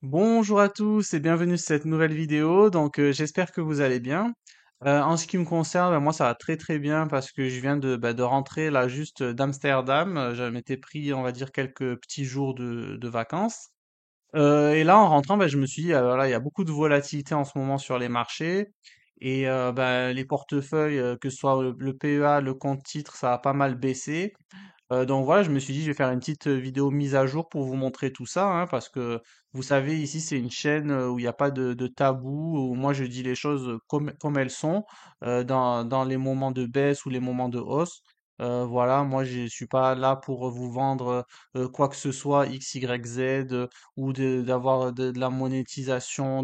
Bonjour à tous et bienvenue sur cette nouvelle vidéo. J'espère que vous allez bien. En ce qui me concerne, moi ça va très très bien parce que je viens de rentrer là juste d'Amsterdam. Je m'étais pris, on va dire, quelques petits jours de vacances. Et là, en rentrant, je me suis dit, ah, voilà, il y a beaucoup de volatilité en ce moment sur les marchés. Les portefeuilles, que ce soit le PEA, le compte titre, ça a pas mal baissé. Donc voilà, je me suis dit, je vais faire une petite vidéo mise à jour pour vous montrer tout ça, hein, parce que vous savez, ici, c'est une chaîne où il n'y a pas de tabou, où moi je dis les choses comme elles sont, dans les moments de baisse ou les moments de hausse. Voilà, moi je suis pas là pour vous vendre quoi que ce soit, X, Y, Z, ou d'avoir de la monétisation,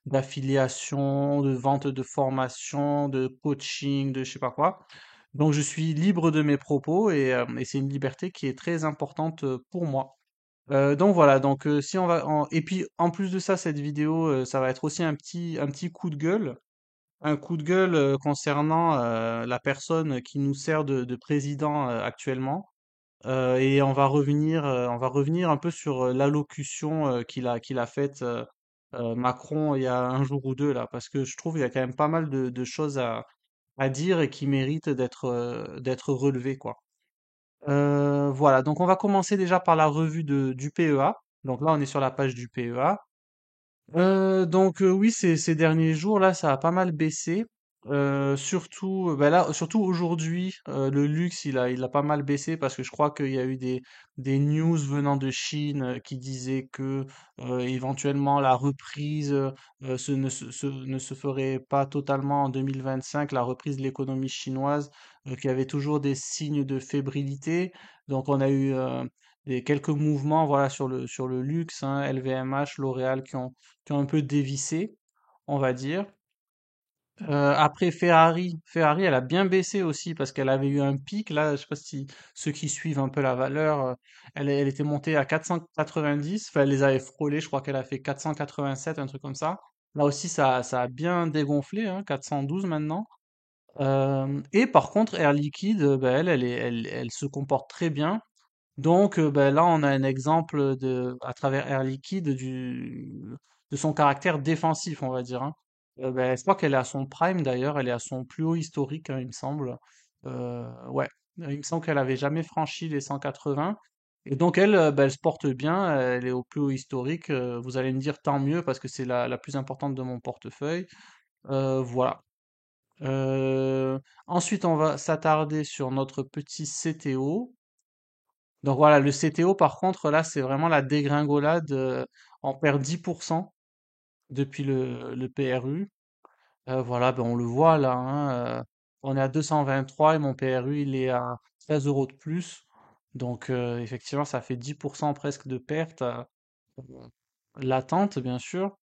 d'affiliation, de vente de formation, de coaching, de je sais pas quoi. Donc je suis libre de mes propos et c'est une liberté qui est très importante pour moi. Donc voilà, si on va et puis en plus de ça, cette vidéo, ça va être aussi un petit coup de gueule concernant la personne qui nous sert de président actuellement. Et on va revenir un peu sur l'allocution qu'il a faite Macron il y a un jour ou deux là, parce que je trouve qu'il y a quand même pas mal de choses à dire et qui méritent d'être relevées, quoi. Voilà, donc on va commencer déjà par la revue du PEA. Donc là, on est sur la page du PEA. Oui, ces derniers jours là, ça a pas mal baissé. Surtout, là, surtout aujourd'hui, le luxe il a pas mal baissé parce que je crois qu'il y a eu des news venant de Chine qui disaient que éventuellement la reprise ne se ferait pas totalement en 2025, la reprise de l'économie chinoise, qu'il y avait toujours des signes de fébrilité. Donc on a eu quelques mouvements voilà sur le luxe, hein, LVMH, L'Oréal qui ont un peu dévissé, on va dire. Après Ferrari, elle a bien baissé aussi parce qu'elle avait eu un pic. Là, je sais pas si ceux qui suivent un peu la valeur, elle était montée à 490. Enfin, elle les avait frôlés. Je crois qu'elle a fait 487, un truc comme ça. Là aussi, ça a bien dégonflé, hein, 412 maintenant. Et par contre, Air Liquide, elle se comporte très bien. Là, on a un exemple à travers Air Liquide de son caractère défensif, on va dire, hein. Je crois qu'elle est à son prime d'ailleurs, elle est à son plus haut historique, hein, il me semble. Ouais, il me semble qu'elle avait jamais franchi les 180. Et donc elle se porte bien, elle est au plus haut historique. Vous allez me dire tant mieux parce que c'est la plus importante de mon portefeuille. Voilà. Ensuite, on va s'attarder sur notre petit CTO. Donc voilà, le CTO, par contre, là, c'est vraiment la dégringolade. On perd 10% depuis le PRU. Voilà, on le voit là, hein, on est à 223 et mon PRU, il est à 13 euros de plus. Effectivement, ça fait 10% presque de perte latente, bien sûr.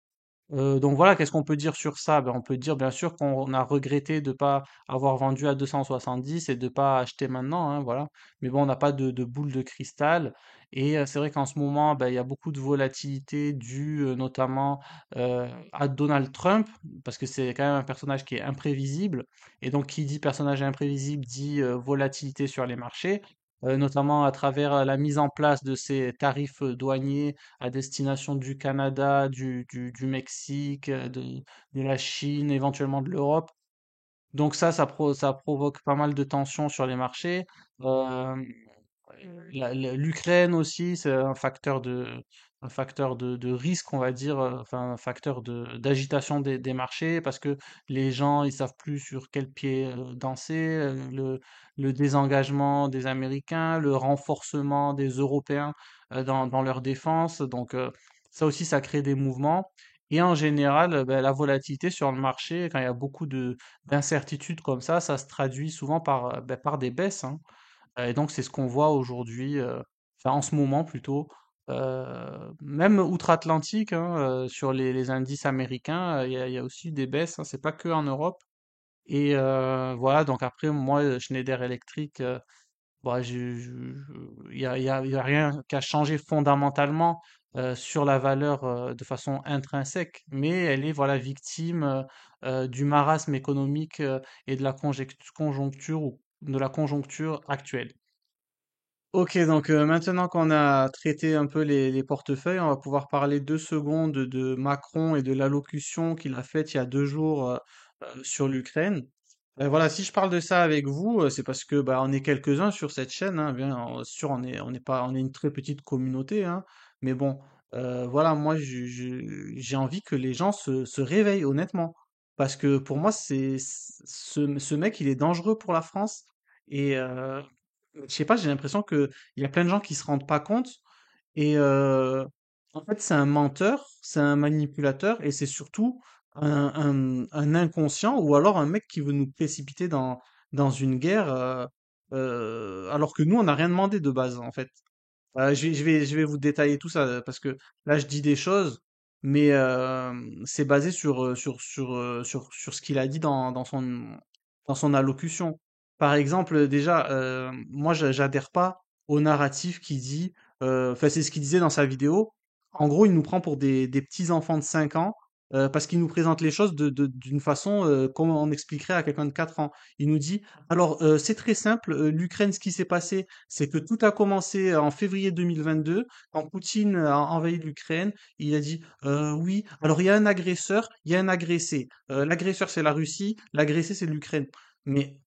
Donc voilà, qu'est-ce qu'on peut dire sur ça? On peut dire bien sûr qu'on a regretté de pas avoir vendu à 270 et de pas acheter maintenant, hein, voilà. Mais bon, on n'a pas de boule de cristal. Et c'est vrai qu'en ce moment, il y a beaucoup de volatilité due notamment à Donald Trump, parce que c'est quand même un personnage qui est imprévisible. Et donc, qui dit personnage imprévisible dit volatilité sur les marchés. Notamment à travers la mise en place de ces tarifs douaniers à destination du Canada, du Mexique, de la Chine, éventuellement de l'Europe. Donc ça provoque pas mal de tensions sur les marchés. Euh, L'Ukraine aussi, c'est un facteur de risque, on va dire, enfin un facteur d'agitation des marchés parce que les gens ils savent plus sur quel pied danser, le désengagement des Américains, le renforcement des Européens dans leur défense. Ça aussi, ça crée des mouvements. Et en général, la volatilité sur le marché, quand il y a beaucoup d'incertitudes comme ça se traduit souvent par des baisses, hein. Et donc c'est ce qu'on voit aujourd'hui, enfin en ce moment plutôt, même outre-Atlantique, hein, sur les indices américains, il y a aussi des baisses, hein, c'est pas que en Europe. Et voilà, donc après moi, Schneider Electric, il y a rien qui a changé fondamentalement sur la valeur de façon intrinsèque, mais elle est voilà victime du marasme économique et de la conjoncture ou de la conjoncture actuelle. Ok, donc maintenant qu'on a traité un peu les portefeuilles, on va pouvoir parler 2 secondes de Macron et de l'allocution qu'il a faite il y a 2 jours sur l'Ukraine. Voilà, si je parle de ça avec vous, c'est parce que bah, on est quelques-uns sur cette chaîne, hein, bien sûr, on est pas, on est une très petite communauté, hein, mais bon, voilà, moi j'ai envie que les gens se réveillent honnêtement, parce que pour moi ce mec il est dangereux pour la France et je sais pas, j'ai l'impression que il y a plein de gens qui se rendent pas compte et en fait, c'est un menteur, c'est un manipulateur et c'est surtout un inconscient ou alors un mec qui veut nous précipiter dans une guerre alors que nous, on n'a rien demandé de base, en fait. Je vais vous détailler tout ça parce que là, je dis des choses, mais c'est basé sur ce qu'il a dit dans son allocution. Par exemple, déjà, moi, j'adhère pas au narratif qui dit, enfin, c'est ce qu'il disait dans sa vidéo. En gros, il nous prend pour des petits enfants de 5 ans parce qu'il nous présente les choses d'une façon comme on expliquerait à quelqu'un de 4 ans. Il nous dit, alors, c'est très simple, l'Ukraine, ce qui s'est passé, c'est que tout a commencé en février 2022, quand Poutine a envahi l'Ukraine. Il a dit, oui, alors il y a un agresseur, il y a un agressé. L'agresseur, c'est la Russie, l'agressé, c'est l'Ukraine. Mais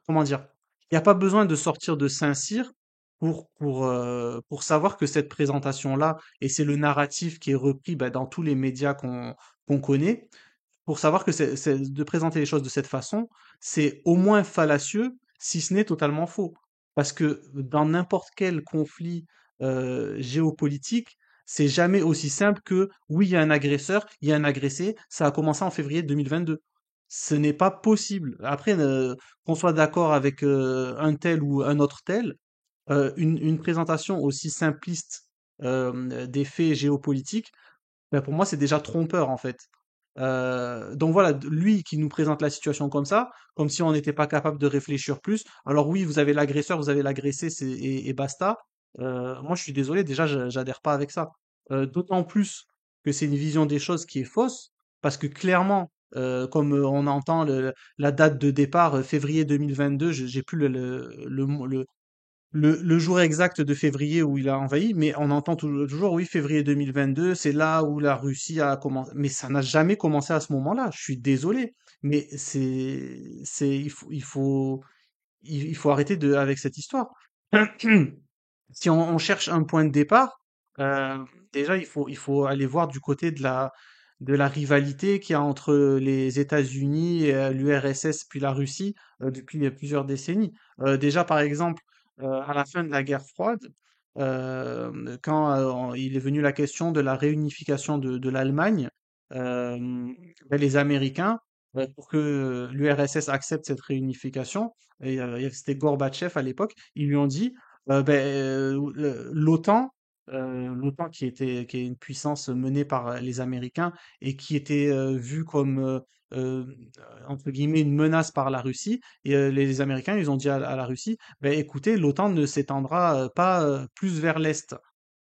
comment dire? Il n'y a pas besoin de sortir de Saint-Cyr pour savoir que cette présentation-là, et c'est le narratif qui est repris bah, dans tous les médias qu'on connaît, pour savoir que de présenter les choses de cette façon, c'est au moins fallacieux, si ce n'est totalement faux. Parce que dans n'importe quel conflit géopolitique, c'est jamais aussi simple que oui, il y a un agresseur, il y a un agressé, ça a commencé en février 2022. Ce n'est pas possible. Après, qu'on soit d'accord avec un tel ou un autre tel, une présentation aussi simpliste des faits géopolitiques, ben pour moi, c'est déjà trompeur, en fait. Donc voilà, lui qui nous présente la situation comme ça, comme si on n'était pas capable de réfléchir plus. Alors oui, vous avez l'agresseur, vous avez l'agressé, et basta. Moi, je suis désolé, déjà, j'adhère pas avec ça. D'autant plus que c'est une vision des choses qui est fausse, parce que clairement, comme on entend la date de départ, février 2022, j'ai plus le jour exact de février où il a envahi, mais on entend toujours, oui, février 2022, c'est là où la Russie a commencé. Mais ça n'a jamais commencé à ce moment-là. Je suis désolé, mais il faut arrêter avec cette histoire. Si on cherche un point de départ, déjà il faut aller voir du côté de la rivalité qu'il y a entre les États-Unis, l'URSS puis la Russie depuis plusieurs décennies. Déjà par exemple, à la fin de la guerre froide, quand il est venu la question de la réunification de l'Allemagne, euh, ben, les Américains, pour que l'URSS accepte cette réunification, et c'était Gorbatchev à l'époque, ils lui ont dit l'OTAN qui est une puissance menée par les Américains et qui était vue comme euh, entre guillemets une menace par la Russie. Et les Américains, ils ont dit à la Russie, ben écoutez, l'OTAN ne s'étendra pas plus vers l'Est.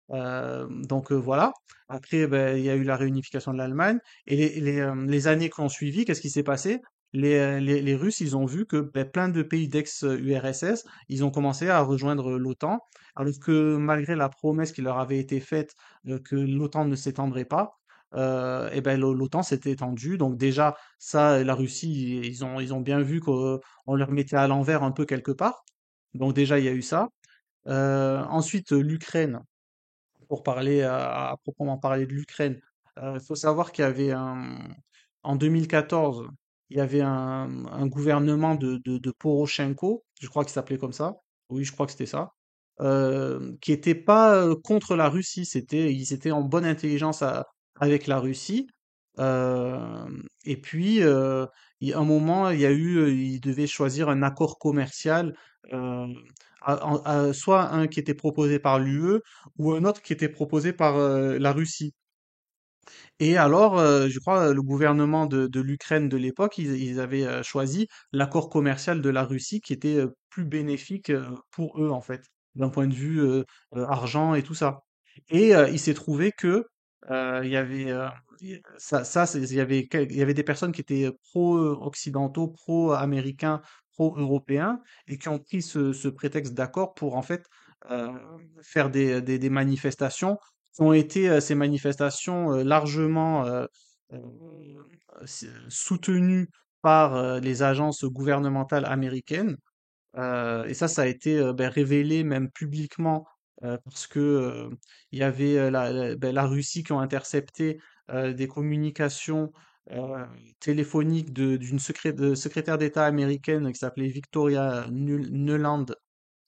Donc voilà. Après, ben, il y a eu la réunification de l'Allemagne et les années qui ont suivi, qu'est-ce qui s'est passé? Les Russes, ils ont vu que ben, plein de pays d'ex-URSS, ils ont commencé à rejoindre l'OTAN, alors que malgré la promesse qui leur avait été faite que l'OTAN ne s'étendrait pas, et ben l'OTAN s'était étendue. Donc déjà, ça, la Russie, ils ont bien vu qu'on leur mettait à l'envers un peu quelque part. Donc déjà, il y a eu ça. Ensuite, l'Ukraine pour parler à proprement parler de l'Ukraine, il faut savoir qu'il y avait en 2014, il y avait un gouvernement de Poroshenko, je crois qu'il s'appelait comme ça. Oui, je crois que c'était ça. Qui était pas contre la Russie, ils étaient en bonne intelligence avec la Russie. Et puis, un moment, il y a eu, ils devaient choisir un accord commercial, euh, soit un qui était proposé par l'UE, ou un autre qui était proposé par la Russie. Et alors, je crois, le gouvernement de l'Ukraine de l'époque, ils avaient choisi l'accord commercial de la Russie qui était plus bénéfique pour eux, en fait, d'un point de vue argent et tout ça. Et il s'est trouvé que il y avait il y avait il y avait des personnes qui étaient pro-occidentaux, pro-américains, pro-européens et qui ont pris ce prétexte d'accord pour en fait euh, faire des manifestations qui ont été ces manifestations largement euh, soutenues par les agences gouvernementales américaines. Et ça a été ben, révélé même publiquement parce que il y avait la Russie qui ont intercepté des communications euh, téléphoniques de secrétaire d'État américaine qui s'appelait Victoria Nuland,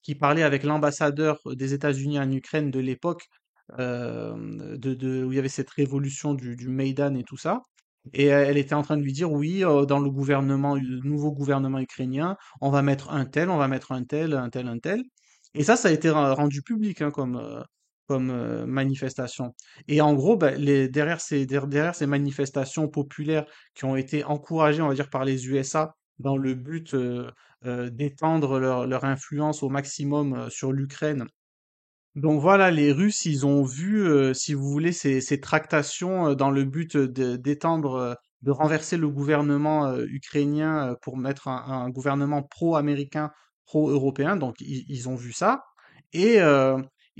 qui parlait avec l'ambassadeur des États-Unis en Ukraine de l'époque, où il y avait cette révolution du Maïdan et tout ça. Et elle était en train de lui dire, oui, dans le nouveau gouvernement ukrainien, on va mettre un tel, on va mettre un tel, un tel, un tel. Et ça a été rendu public hein, comme manifestation. Et en gros, bah, derrière ces manifestations populaires qui ont été encouragées, on va dire, par les USA dans le but d'étendre leur influence au maximum sur l'Ukraine. Donc voilà, les Russes, ils ont vu, si vous voulez, ces tractations dans le but d'étendre, de renverser le gouvernement ukrainien pour mettre un gouvernement pro-américain, pro-européen. Donc ils ont vu ça et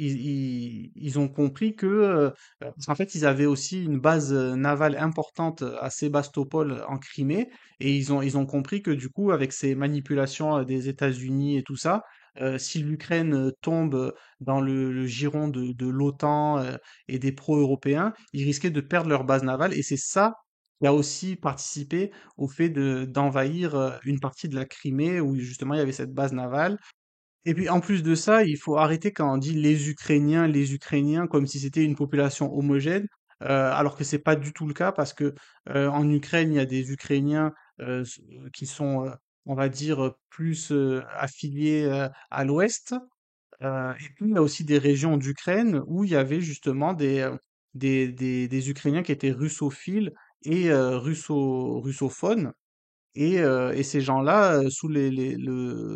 ils ont compris que, parce qu'en fait, ils avaient aussi une base navale importante à Sébastopol en Crimée et ils ont compris que du coup, avec ces manipulations des États-Unis et tout ça, si l'Ukraine tombe dans le giron de l'OTAN et des pro-européens, ils risquaient de perdre leur base navale et c'est ça qui a aussi participé au fait d'envahir une partie de la Crimée où justement il y avait cette base navale. Et puis en plus de ça, il faut arrêter quand on dit les Ukrainiens comme si c'était une population homogène, alors que c'est pas du tout le cas parce que en Ukraine, il y a des Ukrainiens qui sont, on va dire, plus affiliés à l'Ouest, et puis il y a aussi des régions d'Ukraine où il y avait justement des Ukrainiens qui étaient russophiles et russophones. Et ces gens-là,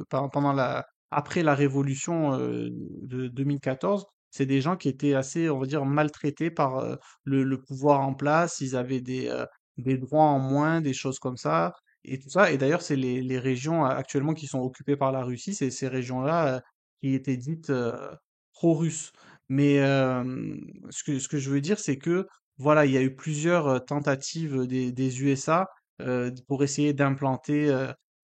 pendant après la révolution de 2014, c'est des gens qui étaient assez, on va dire, maltraités par le pouvoir en place. Ils avaient des droits en moins, des choses comme ça, et tout ça. Et d'ailleurs, c'est les régions actuellement qui sont occupées par la Russie, c'est ces régions-là qui étaient dites pro-russes. Mais ce que je veux dire, c'est que voilà, il y a eu plusieurs tentatives des USA pour essayer d'implanter,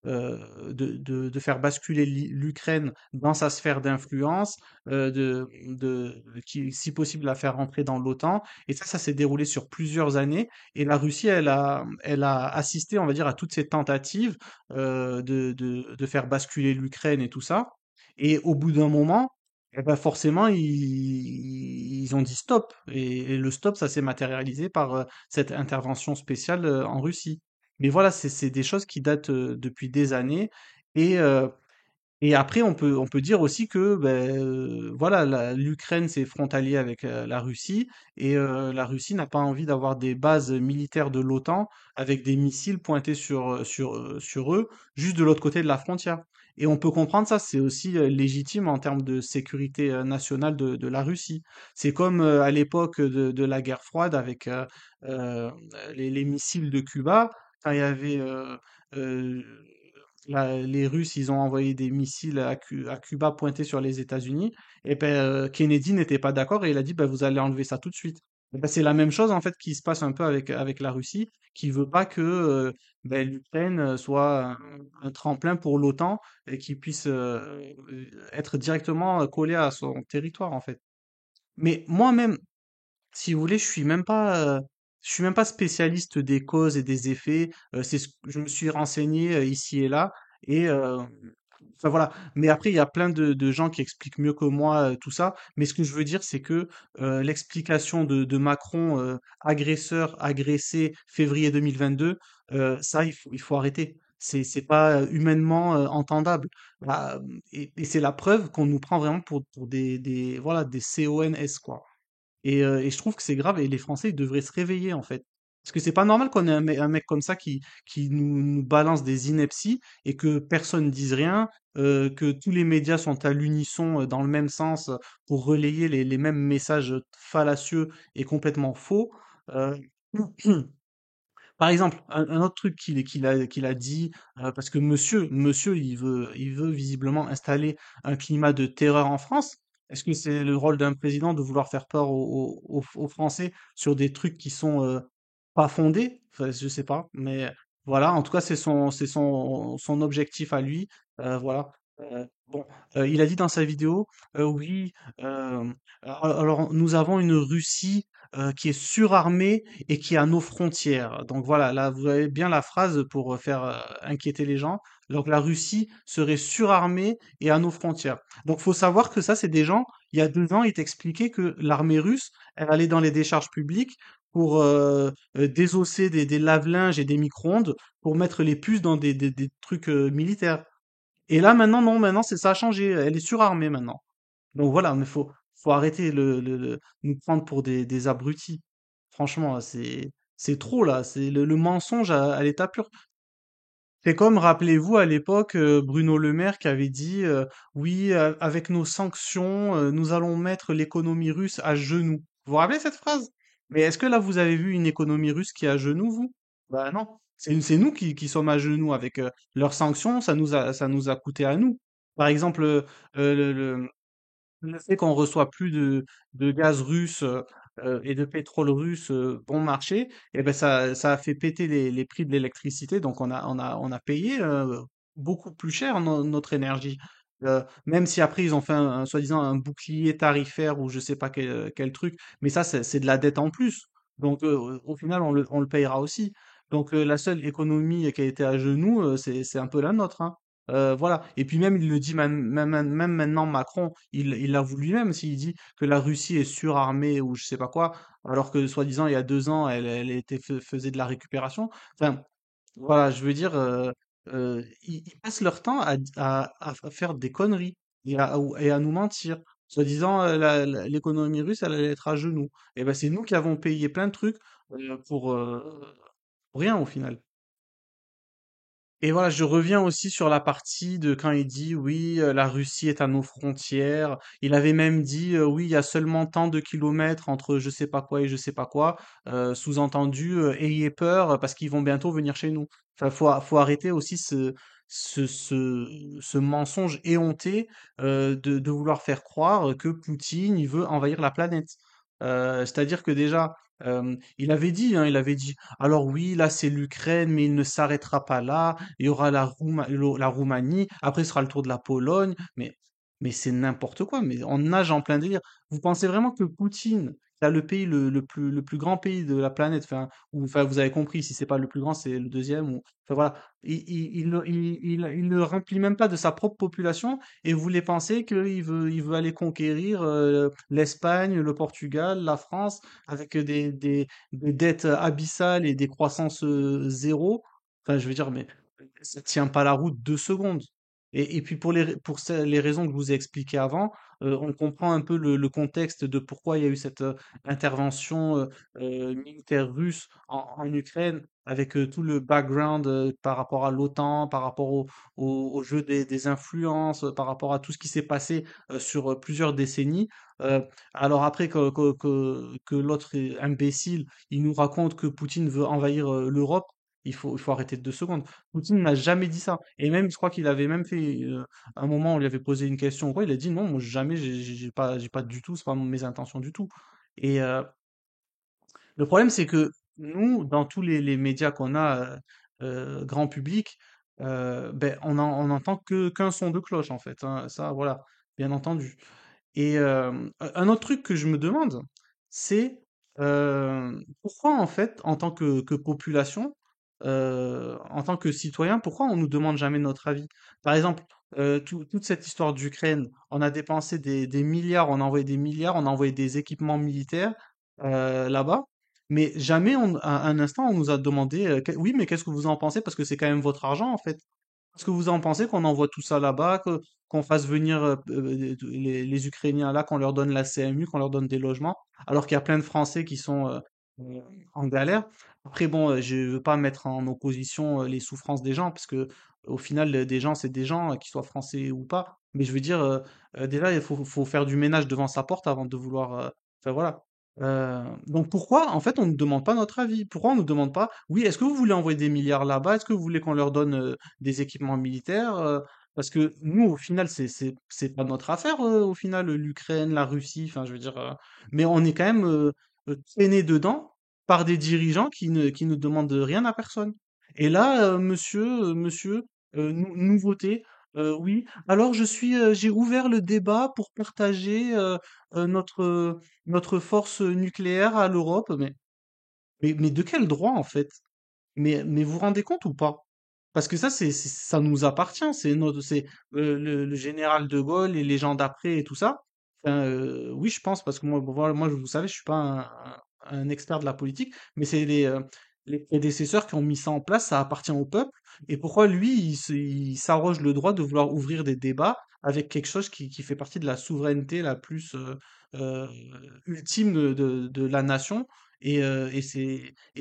de faire basculer l'Ukraine dans sa sphère d'influence, si possible la faire rentrer dans l'OTAN. Et ça s'est déroulé sur plusieurs années. Et la Russie, elle a assisté, on va dire, à toutes ces tentatives de faire basculer l'Ukraine et tout ça. Et au bout d'un moment, eh ben forcément, ils ont dit stop. Et le stop, ça s'est matérialisé par cette intervention spéciale en Russie. Mais voilà, c'est des choses qui datent depuis des années. Et, euh, et après, on peut dire aussi que ben, voilà, l'Ukraine, c'est frontalier avec la Russie. Et la Russie n'a pas envie d'avoir des bases militaires de l'OTAN avec des missiles pointés sur eux, juste de l'autre côté de la frontière. Et on peut comprendre ça, c'est aussi légitime en termes de sécurité nationale de la Russie. C'est comme à l'époque de la guerre froide avec euh, les missiles de Cuba, quand il y avait euh, les Russes, ils ont envoyé des missiles à Cuba pointés sur les États-Unis, et ben Kennedy n'était pas d'accord et il a dit ben, vous allez enlever ça tout de suite. Et ben, c'est la même chose en fait qui se passe un peu avec la Russie, qui veut pas que ben, l'Ukraine soit un tremplin pour l'OTAN et qui puisse être directement collé à son territoire en fait. Mais moi-même, si vous voulez, je suis même pas spécialiste des causes et des effets. Je me suis renseigné ici et là, et enfin voilà. Mais après, il y a plein de gens qui expliquent mieux que moi tout ça. Mais ce que je veux dire, c'est que l'explication de Macron, agresseur, agressé, février 2022, ça, il faut arrêter. C'est pas humainement entendable. Bah, et c'est la preuve qu'on nous prend vraiment pour voilà, des CONS, quoi. Et je trouve que c'est grave et les Français ils devraient se réveiller en fait. Parce que c'est pas normal qu'on ait un mec comme ça qui nous balance des inepties et que personne dise rien, que tous les médias sont à l'unisson dans le même sens pour relayer les mêmes messages fallacieux et complètement faux. Euh, Par exemple, un autre truc qu'il a dit, parce que monsieur, il veut visiblement installer un climat de terreur en France. Est-ce que c'est le rôle d'un président de vouloir faire peur aux Français sur des trucs qui sont pas fondés? Enfin, je sais pas, mais voilà. En tout cas, c'est son objectif à lui. Voilà. Bon, il a dit dans sa vidéo, oui. euh, alors, nous avons une Russie qui est surarmée et qui est à nos frontières. Donc voilà, là vous avez bien la phrase pour faire inquiéter les gens. Donc la Russie serait surarmée et à nos frontières. Donc faut savoir que ça, c'est des gens, il y a 2 ans, ils t'expliquaient que l'armée russe, elle allait dans les décharges publiques pour désosser des lave-linges et des micro-ondes pour mettre les puces dans des trucs militaires. Et là maintenant, non, maintenant ça a changé, elle est surarmée maintenant. Donc voilà, mais faut arrêter nous prendre pour des abrutis. Franchement, c'est trop là, c'est le mensonge à l'état pur. C'est comme, rappelez-vous, à l'époque, Bruno Le Maire qui avait dit oui, avec nos sanctions, nous allons mettre l'économie russe à genoux. Vous vous rappelez cette phrase? Mais est-ce que là, vous avez vu une économie russe qui est à genoux, vous? Bah non. C'est nous qui sommes à genoux avec leurs sanctions, ça nous a coûté à nous. Par exemple, le fait qu'on reçoit plus de gaz russe et de pétrole russe bon marché, et ben ça a fait péter les prix de l'électricité, donc on a payé beaucoup plus cher notre énergie. Même si après ils ont fait soi-disant un bouclier tarifaire ou je sais pas quel truc, mais ça c'est de la dette en plus. Donc au final on le payera aussi. Donc la seule économie qui a été à genoux, c'est un peu la nôtre, hein. Voilà. Et puis même, il le dit même maintenant, Macron, il l'avoue lui-même, s'il dit que la Russie est surarmée ou je sais pas quoi, alors que soi-disant, il y a 2 ans, faisait de la récupération. Enfin, voilà, je veux dire, ils passent leur temps à faire des conneries et à nous mentir. Soi-disant, l'économie russe, elle allait être à genoux. Et ben, c'est nous qui avons payé plein de trucs pour rien au final. Et voilà, je reviens aussi sur la partie de quand il dit oui, la Russie est à nos frontières. Il avait même dit oui, il y a seulement tant de kilomètres entre je sais pas quoi et je sais pas quoi. Sous-entendu, ayez peur parce qu'ils vont bientôt venir chez nous. Enfin, faut arrêter aussi ce mensonge éhonté de vouloir faire croire que Poutine il veut envahir la planète. C'est-à-dire que déjà, il avait dit, hein, il avait dit alors oui, là c'est l'Ukraine, mais il ne s'arrêtera pas là. Il y aura la Roumanie, après ce sera le tour de la Pologne. Mais c'est n'importe quoi, mais on nage en plein délire. Vous pensez vraiment que Poutine, qui a le pays le plus grand pays de la planète, enfin vous avez compris, si c'est pas le plus grand, c'est le deuxième, enfin voilà, il ne remplit même pas de sa propre population, et vous voulez penser qu'il veut aller conquérir l'Espagne, le Portugal, la France, avec des dettes abyssales et des croissances zéro. Enfin, je veux dire, mais ça tient pas la route 2 secondes. Et puis pour les raisons que je vous ai expliquées avant, on comprend un peu le contexte de pourquoi il y a eu cette intervention militaire russe en Ukraine, avec tout le background par rapport à l'OTAN, par rapport au jeu des influences, par rapport à tout ce qui s'est passé sur plusieurs décennies. Euh, alors après que l'autre imbécile, il nous raconte que Poutine veut envahir l'Europe, il faut arrêter de 2 secondes. Poutine n'a jamais dit ça. Et même, je crois qu'il avait même fait un moment, on lui avait posé une question, quoi, il a dit non, moi jamais, j'ai pas du tout, c'est pas mes intentions du tout. Et le problème, c'est que nous, dans tous les médias qu'on a, grand public, ben, on n'entend qu'un son de cloche, en fait, hein. Ça, voilà, bien entendu. Et un autre truc que je me demande, c'est pourquoi en fait, en tant que population, en tant que citoyen, pourquoi on nous demande jamais notre avis? Par exemple, toute cette histoire d'Ukraine, on a dépensé des milliards, on a envoyé des milliards, on a envoyé des équipements militaires là-bas, mais jamais à un instant on nous a demandé, oui, mais qu'est-ce que vous en pensez? Parce que c'est quand même votre argent en fait. Est-ce que vous en pensez qu'on envoie tout ça là-bas, qu'on fasse venir les Ukrainiens là, qu'on leur donne la CMU, qu'on leur donne des logements, alors qu'il y a plein de Français qui sont euh, en galère. Après, bon, je veux pas mettre en opposition les souffrances des gens, parce que au final, des gens, c'est des gens, qu'ils soient français ou pas. Mais je veux dire, déjà, il faut faire du ménage devant sa porte avant de vouloir. Enfin voilà. Donc pourquoi, en fait, on ne demande pas notre avis? Pourquoi on ne demande pas, oui, est-ce que vous voulez envoyer des milliards là-bas? Est-ce que vous voulez qu'on leur donne des équipements militaires? Parce que nous, au final, c'est pas notre affaire, au final, l'Ukraine, la Russie, enfin, je veux dire, mais on est quand même traîné dedans par des dirigeants qui ne demandent rien à personne. Et là, monsieur, nouveauté, oui. Alors, j'ai ouvert le débat pour partager notre force nucléaire à l'Europe, mais de quel droit en fait? Mais vous vous rendez compte ou pas? Parce que ça, ça nous appartient, c'est le général de Gaulle et les gens d'après et tout ça. Enfin, oui, je pense, parce que moi, bon, voilà, moi, vous savez, je suis pas un expert de la politique, mais c'est les prédécesseurs qui ont mis ça en place, ça appartient au peuple. Et pourquoi lui, il s'arroge le droit de vouloir ouvrir des débats avec quelque chose qui fait partie de la souveraineté la plus euh, ultime de la nation? Et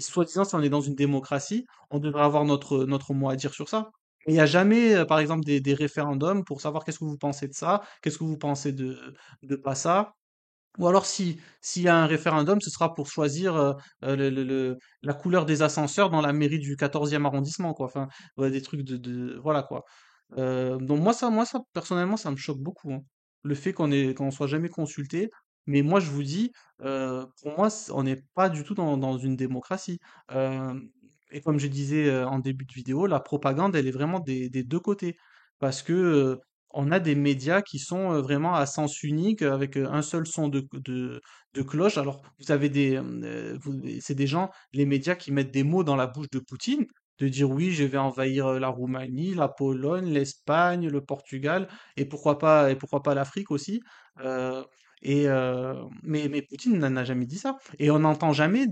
soi-disant, si on est dans une démocratie, on devrait avoir notre mot à dire sur ça. Il n'y a jamais, par exemple, des référendums pour savoir qu'est-ce que vous pensez de ça, qu'est-ce que vous pensez de pas ça. Ou alors, s'il y a un référendum, ce sera pour choisir la couleur des ascenseurs dans la mairie du 14e arrondissement, quoi. Enfin, ouais, des trucs voilà, quoi. Donc moi, ça, personnellement, ça me choque beaucoup, hein. Le fait qu'on soit jamais consulté. Mais moi, je vous dis, pour moi, on n'est pas du tout dans une démocratie. Euh, et comme je disais en début de vidéo, la propagande, elle est vraiment des deux côtés. Parce que on a des médias qui sont vraiment à sens unique, avec un seul son de cloche. Alors, vous avez c'est des gens, les médias qui mettent des mots dans la bouche de Poutine, de dire oui, je vais envahir la Roumanie, la Pologne, l'Espagne, le Portugal, et pourquoi pas l'Afrique aussi. Euh, mais Poutine n'a jamais dit ça. Et on n'entend jamais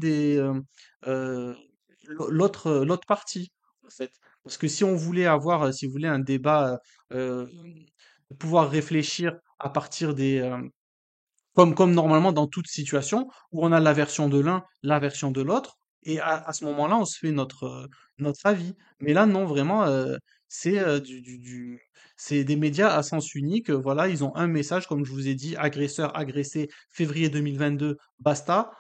euh, l'autre partie, en fait. Parce que si on voulait avoir, si vous voulez, un débat, pouvoir réfléchir à partir comme normalement dans toute situation, où on a la version de l'un, la version de l'autre, et à ce moment-là, on se fait notre avis. Mais là, non, vraiment, c'est c'est des médias à sens unique. Voilà, ils ont un message, comme je vous ai dit, agresseur, agressé, février 2022, basta.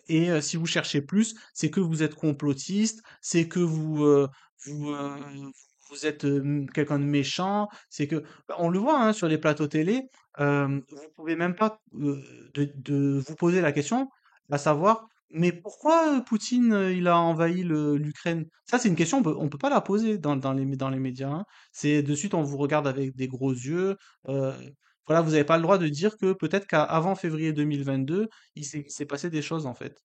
Si vous cherchez plus, c'est que vous êtes complotiste, c'est que vous, vous êtes quelqu'un de méchant, c'est que, bah, on le voit hein, sur les plateaux télé, vous pouvez même pas de vous poser la question, à savoir, mais pourquoi Poutine il a envahi l'Ukraine? Ça, c'est une question, on peut pas la poser dans les médias, hein. C'est de suite, on vous regarde avec des gros yeux. euh, voilà, vous n'avez pas le droit de dire que peut-être qu'avant février 2022, il s'est passé des choses en fait.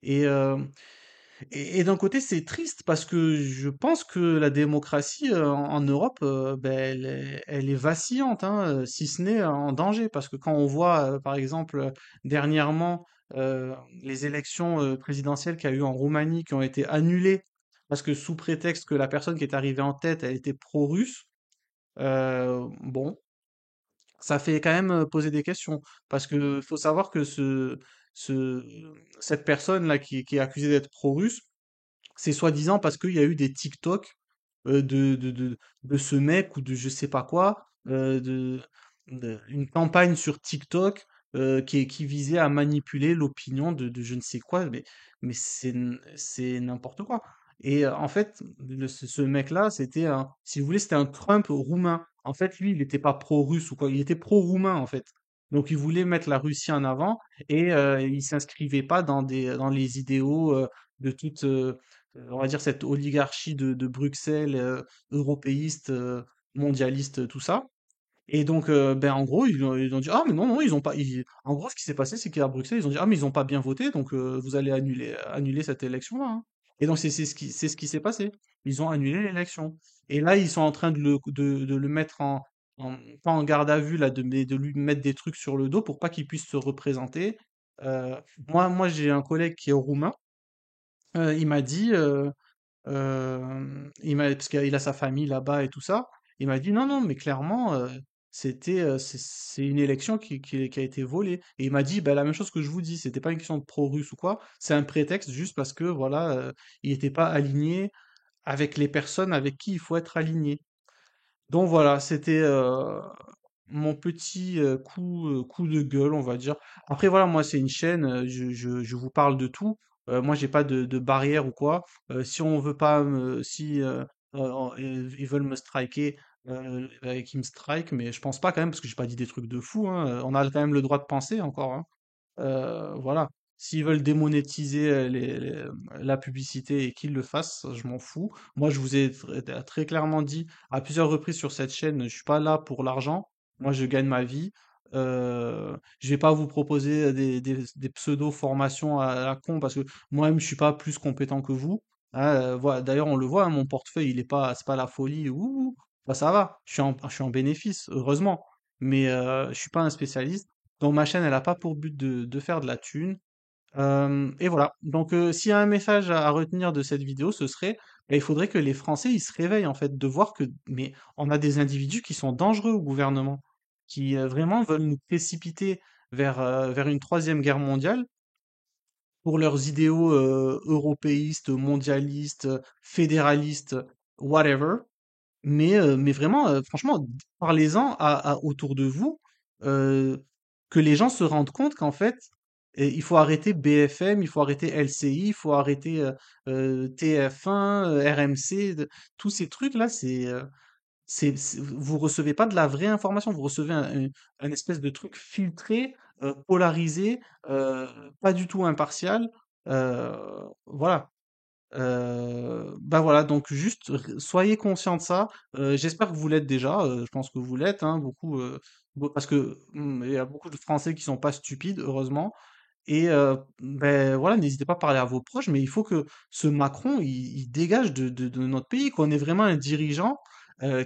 Et, euh, et d'un côté, c'est triste parce que je pense que la démocratie en Europe, ben, elle est vacillante, hein, si ce n'est en danger. Parce que quand on voit, par exemple, dernièrement, les élections présidentielles qu'il y a eu en Roumanie qui ont été annulées parce que sous prétexte que la personne qui est arrivée en tête, elle était pro-russe, bon, ça fait quand même poser des questions. Parce que faut savoir que ce, cette personne-là qui est accusée d'être pro-russe, c'est soi-disant parce qu'il y a eu des TikTok de ce mec ou de je sais pas quoi, une campagne sur TikTok qui visait à manipuler l'opinion de je ne sais quoi, mais c'est n'importe quoi. Et en fait, ce mec-là, si vous voulez, c'était un Trump roumain. En fait, lui, il n'était pas pro-russe ou quoi, il était pro-roumain en fait. Donc il voulait mettre la Russie en avant et il s'inscrivait pas dans les idéaux de toute, on va dire, cette oligarchie de Bruxelles, européiste, mondialiste, tout ça. Et donc, ben, en gros, ils ont dit, ah, mais non, non, ils ont pas, en gros, ce qui s'est passé, c'est qu'à Bruxelles, ils ont dit, ah, mais ils ont pas bien voté, donc vous allez annuler cette élection-là, hein. Et donc, c'est ce qui s'est passé. Ils ont annulé l'élection. Et là, ils sont en train de le mettre pas en garde à vue, là, mais de lui mettre des trucs sur le dos pour pas qu'il puisse se représenter. Euh, moi, j'ai un collègue qui est roumain. Il m'a dit, parce qu'il a sa famille là-bas et tout ça. Il m'a dit non, non, mais clairement, c'est une élection qui a été volée. Et il m'a dit bah, la même chose que je vous dis, c'était pas une question de pro-russe ou quoi, c'est un prétexte juste parce que voilà, il n'était pas aligné avec les personnes avec qui il faut être aligné. Donc voilà, mon petit coup de gueule, on va dire. Après, voilà, moi, c'est une chaîne, je vous parle de tout. Moi, j'ai pas de barrière ou quoi. Si on veut pas me, si ils veulent me striker, qu'ils me strike, mais je pense pas quand même, parce que j'ai pas dit des trucs de fou, hein. On a quand même le droit de penser encore, hein. Voilà. S'ils veulent démonétiser la publicité et qu'ils le fassent, je m'en fous. Moi, je vous ai très clairement dit à plusieurs reprises sur cette chaîne, je suis pas là pour l'argent. Moi, je gagne ma vie. Je vais pas vous proposer des pseudo-formations à la con parce que moi-même, je suis pas plus compétent que vous. Hein, voilà. D'ailleurs, on le voit, hein, mon portefeuille, il est pas, c'est pas la folie. Ouh, bah, ça va. Je suis en bénéfice, heureusement. Mais je suis pas un spécialiste. Donc ma chaîne, elle a pas pour but de faire de la thune. Et voilà. Donc s'il y a un message à retenir de cette vidéo, ce serait, bah, il faudrait que les Français ils se réveillent en fait, de voir que mais on a des individus qui sont dangereux au gouvernement, qui vraiment veulent nous précipiter vers une troisième guerre mondiale pour leurs idéaux européistes, mondialistes, fédéralistes, whatever. Mais vraiment, franchement, parlez-en autour de vous, heu, que les gens se rendent compte qu'en fait, il faut arrêter BFM, il faut arrêter LCI, il faut arrêter, TF1, RMC, tous ces trucs-là, vous recevez pas de la vraie information, vous recevez un espèce de truc filtré, polarisé, pas du tout impartial, heu, voilà. Bah voilà, donc juste soyez conscient de ça. J'espère que vous l'êtes déjà. Je pense que vous l'êtes, hein, beaucoup, parce que il y a beaucoup de Français qui sont pas stupides, heureusement. Et ben voilà, n'hésitez pas à parler à vos proches, mais il faut que ce Macron, il dégage de notre pays, qu'on ait vraiment un dirigeant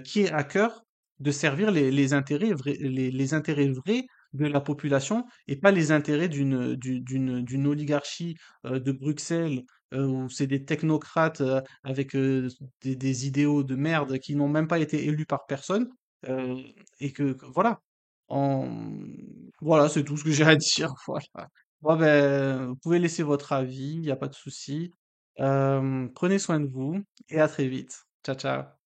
qui ait à cœur de servir les intérêts vrais, les intérêts vrais de la population et pas les intérêts d'une oligarchie de Bruxelles où c'est des technocrates avec des idéaux de merde qui n'ont même pas été élus par personne euh, et voilà. En... Voilà, c'est tout ce que j'ai à dire. Voilà. Bon, ben, vous pouvez laisser votre avis, il n'y a pas de souci. Prenez soin de vous et à très vite. Ciao, ciao.